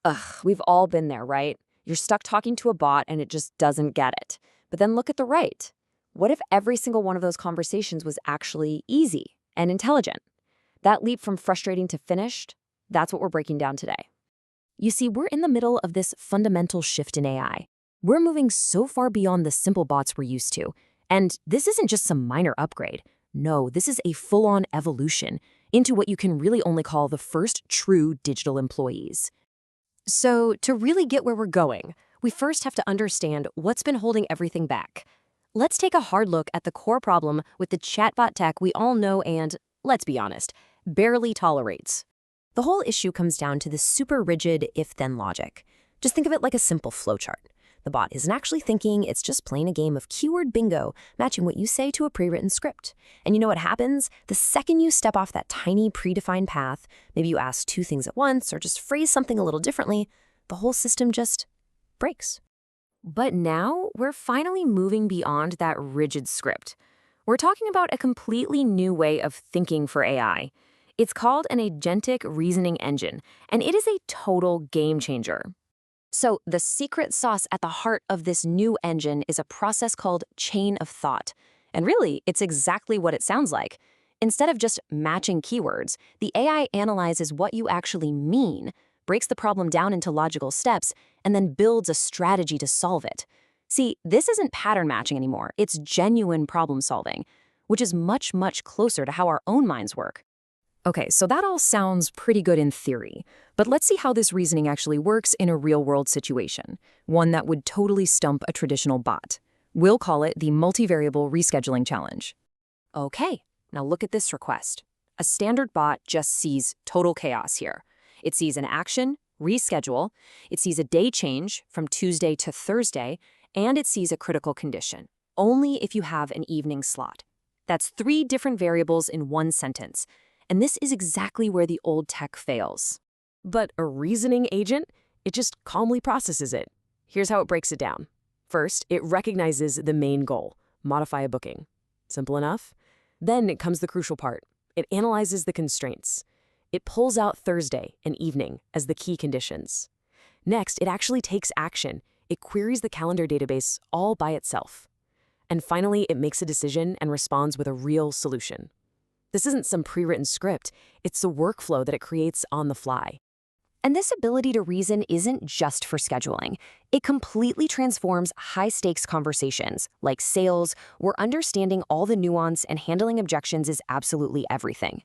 Ugh, we've all been there, right? You're stuck talking to a bot and it just doesn't get it. But then look at the right. What if every single one of those conversations was actually easy and intelligent? That leap from frustrating to finished, that's what we're breaking down today. You see, we're in the middle of this fundamental shift in AI. We're moving so far beyond the simple bots we're used to. And this isn't just some minor upgrade. No, this is a full-on evolution into what you can really only call the first true digital employees. So, to really get where we're going, we first have to understand what's been holding everything back. Let's take a hard look at the core problem with the chatbot tech we all know and, let's be honest, barely tolerates. The whole issue comes down to this super rigid if-then logic. Just think of it like a simple flowchart. The bot isn't actually thinking, it's just playing a game of keyword bingo, matching what you say to a pre-written script. And you know what happens? The second you step off that tiny predefined path, maybe you ask two things at once or just phrase something a little differently, the whole system just breaks. But now we're finally moving beyond that rigid script. We're talking about a completely new way of thinking for AI. It's called an Agentic Reasoning Engine, and it is a total game changer. So the secret sauce at the heart of this new engine is a process called chain of thought. And really, it's exactly what it sounds like. Instead of just matching keywords, the AI analyzes what you actually mean, breaks the problem down into logical steps, and then builds a strategy to solve it. See, this isn't pattern matching anymore. It's genuine problem solving, which is much, much closer to how our own minds work. Okay, so that all sounds pretty good in theory, but let's see how this reasoning actually works in a real-world situation, one that would totally stump a traditional bot. We'll call it the multivariable rescheduling challenge. Okay, now look at this request. A standard bot just sees total chaos here. It sees an action, reschedule, it sees a day change from Tuesday to Thursday, and it sees a critical condition, only if you have an evening slot. That's 3 different variables in one sentence. And this is exactly where the old tech fails. But a reasoning agent, it just calmly processes it. Here's how it breaks it down. First, it recognizes the main goal, modify a booking. Simple enough. Then comes the crucial part. It analyzes the constraints. It pulls out Thursday and evening as the key conditions. Next, it actually takes action. It queries the calendar database all by itself. And finally, it makes a decision and responds with a real solution. This isn't some pre-written script, it's the workflow that it creates on the fly. And this ability to reason isn't just for scheduling. It completely transforms high-stakes conversations, like sales, where understanding all the nuance and handling objections is absolutely everything.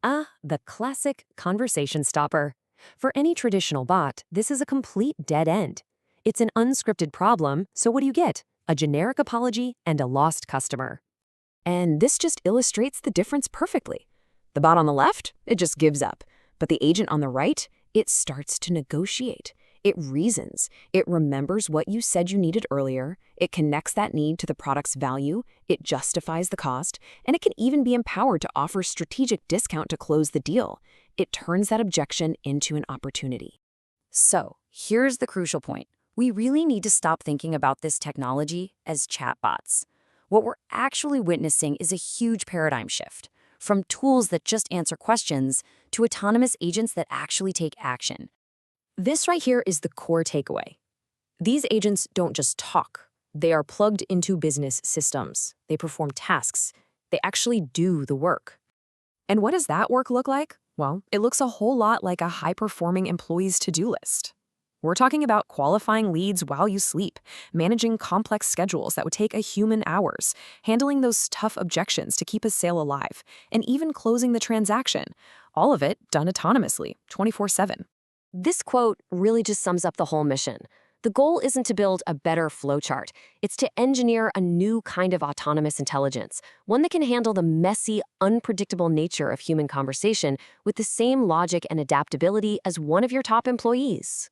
The classic conversation stopper. For any traditional bot, this is a complete dead end. It's an unscripted problem, so what do you get? A generic apology and a lost customer. And this just illustrates the difference perfectly. The bot on the left, it just gives up. But the agent on the right, it starts to negotiate. It reasons. It remembers what you said you needed earlier. It connects that need to the product's value. It justifies the cost. And it can even be empowered to offer strategic discount to close the deal. It turns that objection into an opportunity. So, here's the crucial point. We really need to stop thinking about this technology as chatbots. What we're actually witnessing is a huge paradigm shift, from tools that just answer questions to autonomous agents that actually take action. This right here is the core takeaway. These agents don't just talk. They are plugged into business systems. They perform tasks. They actually do the work. And what does that work look like? Well, it looks a whole lot like a high-performing employee's to-do list. We're talking about qualifying leads while you sleep, managing complex schedules that would take a human hours, handling those tough objections to keep a sale alive, and even closing the transaction. All of it done autonomously, 24/7. This quote really just sums up the whole mission. The goal isn't to build a better flowchart. It's to engineer a new kind of autonomous intelligence, one that can handle the messy, unpredictable nature of human conversation with the same logic and adaptability as one of your top employees.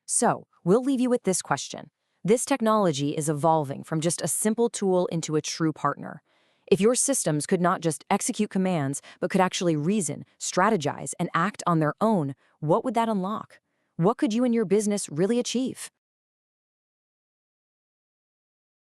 So, we'll leave you with this question. This technology is evolving from just a simple tool into a true partner. If your systems could not just execute commands, but could actually reason, strategize, and act on their own, what would that unlock? What could you and your business really achieve?